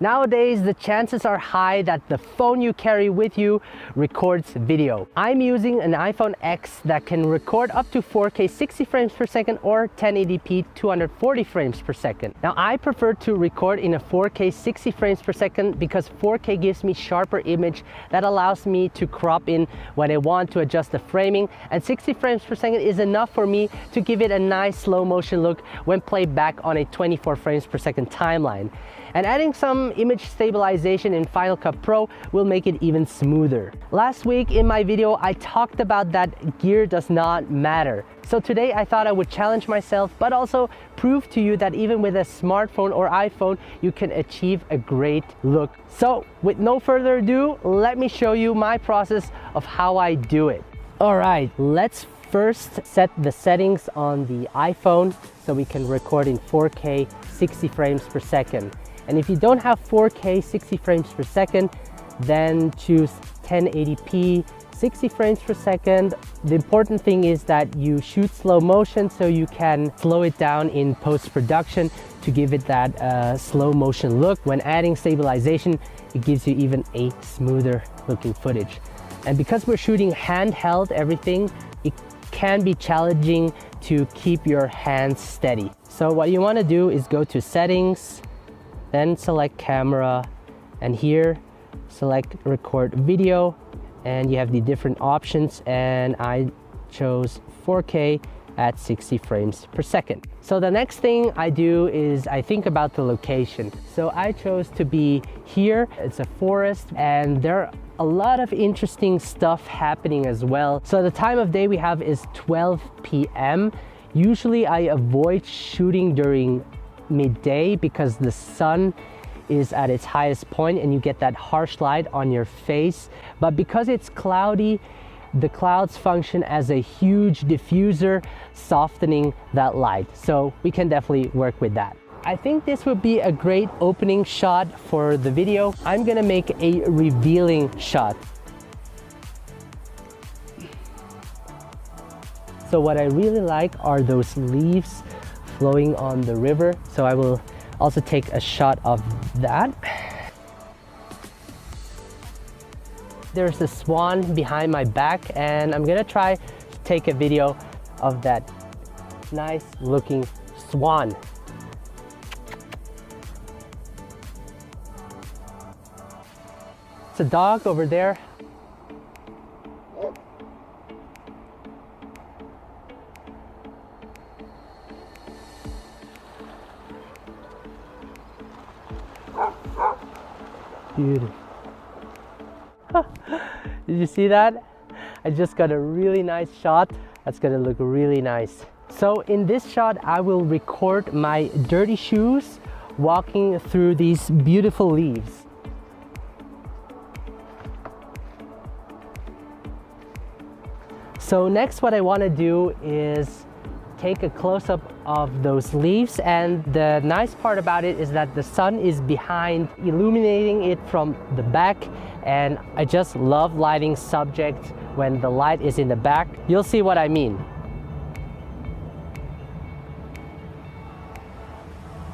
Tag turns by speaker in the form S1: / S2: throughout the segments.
S1: Nowadays, the chances are high that the phone you carry with you records video. I'm using an iPhone X that can record up to 4K 60 frames per second or 1080p 240 frames per second. Now, I prefer to record in a 4K 60 frames per second because 4K gives me sharper image that allows me to crop in when I want to adjust the framing, and 60 frames per second is enough for me to give it a nice slow motion look when played back on a 24 frames per second timeline. And adding some image stabilization in Final Cut Pro will make it even smoother. Last week in my video, I talked about that gear does not matter. So today I thought I would challenge myself, but also prove to you that even with a smartphone or iPhone, you can achieve a great look. So with no further ado, let me show you my process of how I do it. All right, let's first set the settings on the iPhone so we can record in 4K 60 frames per second. And if you don't have 4K 60 frames per second, then choose 1080p 60 frames per second. The important thing is that you shoot slow motion so you can slow it down in post-production to give it that slow motion look. When adding stabilization, it gives you even a smoother looking footage. And because we're shooting handheld everything, it can be challenging to keep your hands steady. So what you want to do is go to settings, then select camera, and here select record video, and you have the different options, and I chose 4K at 60 frames per second. So the next thing I do is I think about the location. So I chose to be here. It's a forest and there are a lot of interesting stuff happening as well. So the time of day we have is 12 p.m. Usually I avoid shooting during midday because the sun is at its highest point and you get that harsh light on your face. But because it's cloudy, the clouds function as a huge diffuser, softening that light. So we can definitely work with that. I think this would be a great opening shot for the video. I'm gonna make a revealing shot. So what I really like are those leaves flowing on the river. So I will also take a shot of that. There's a swan behind my back and I'm gonna try to take a video of that nice looking swan. It's a dog over there. Beautiful. Did you see that? I just got a really nice shot. That's gonna look really nice. So in this shot, I will record my dirty shoes walking through these beautiful leaves. So next, what I wanna do is take a close-up of those leaves, and the nice part about it is that the sun is behind, illuminating it from the back, and I just love lighting subjects when the light is in the back. You'll see what I mean.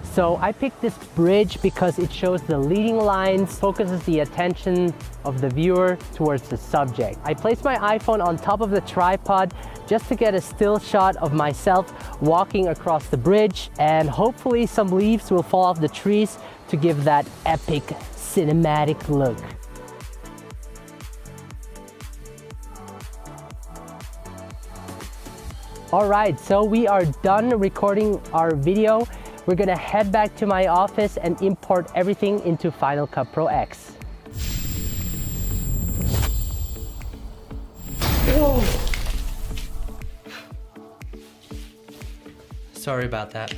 S1: So I picked this bridge because it shows the leading lines, focuses the attention of the viewer towards the subject. I placed my iPhone on top of the tripod just to get a still shot of myself walking across the bridge, and hopefully some leaves will fall off the trees to give that epic cinematic look. All right, so we are done recording our video. We're gonna head back to my office and import everything into Final Cut Pro X. Whoa. Sorry about that.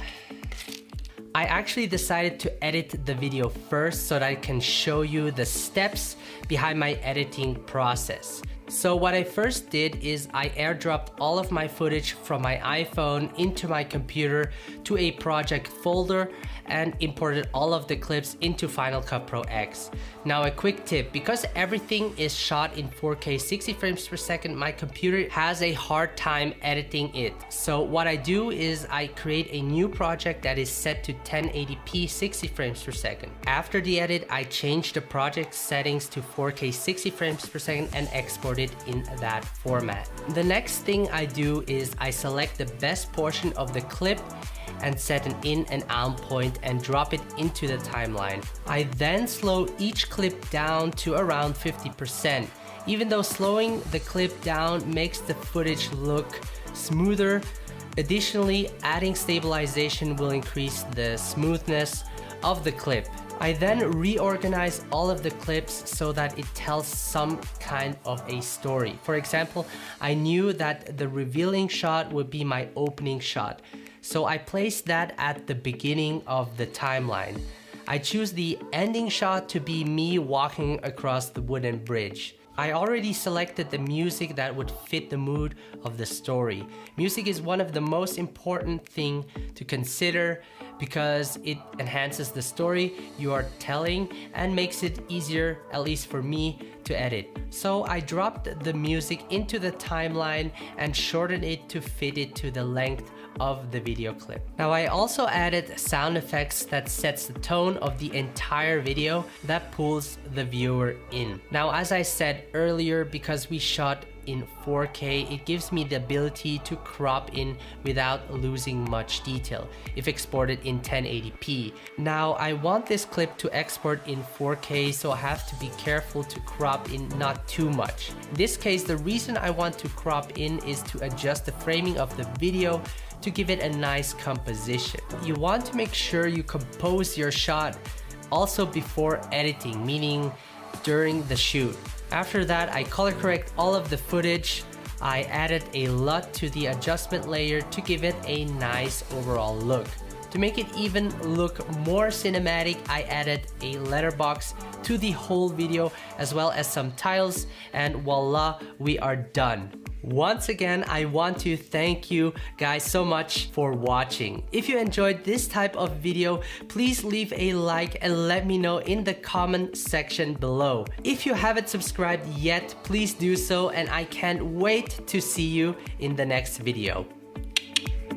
S1: I actually decided to edit the video first so that I can show you the steps behind my editing process. So what I first did is I airdropped all of my footage from my iPhone into my computer to a project folder and imported all of the clips into Final Cut Pro X. Now a quick tip, because everything is shot in 4K 60 frames per second, my computer has a hard time editing it. So what I do is I create a new project that is set to 1080p 60 frames per second. After the edit, I change the project settings to 4K 60 frames per second and export it in that format. The next thing I do is I select the best portion of the clip and set an in and out point and drop it into the timeline. I then slow each clip down to around 50%. Even though slowing the clip down makes the footage look smoother, additionally, adding stabilization will increase the smoothness of the clip. I then reorganize all of the clips so that it tells some kind of a story. For example, I knew that the revealing shot would be my opening shot, so I placed that at the beginning of the timeline. I choose the ending shot to be me walking across the wooden bridge. I already selected the music that would fit the mood of the story. Music is one of the most important things to consider because it enhances the story you are telling and makes it easier, at least for me, to edit. So I dropped the music into the timeline and shortened it to fit it to the length of the video clip. Now I also added sound effects that sets the tone of the entire video that pulls the viewer in. Now as I said earlier, because we shot in 4K, it gives me the ability to crop in without losing much detail if exported in 1080p. Now I want this clip to export in 4K, so I have to be careful to crop in not too much. In this case, the reason I want to crop in is to adjust the framing of the video to give it a nice composition. You want to make sure you compose your shot also before editing, meaning during the shoot. After that, I color correct all of the footage. I added a LUT to the adjustment layer to give it a nice overall look. To make it even look more cinematic, I added a letterbox to the whole video as well as some tiles, and voila, we are done. Once again, I want to thank you guys so much for watching. If you enjoyed this type of video, please leave a like and let me know in the comment section below. If you haven't subscribed yet, please do so, and I can't wait to see you in the next video.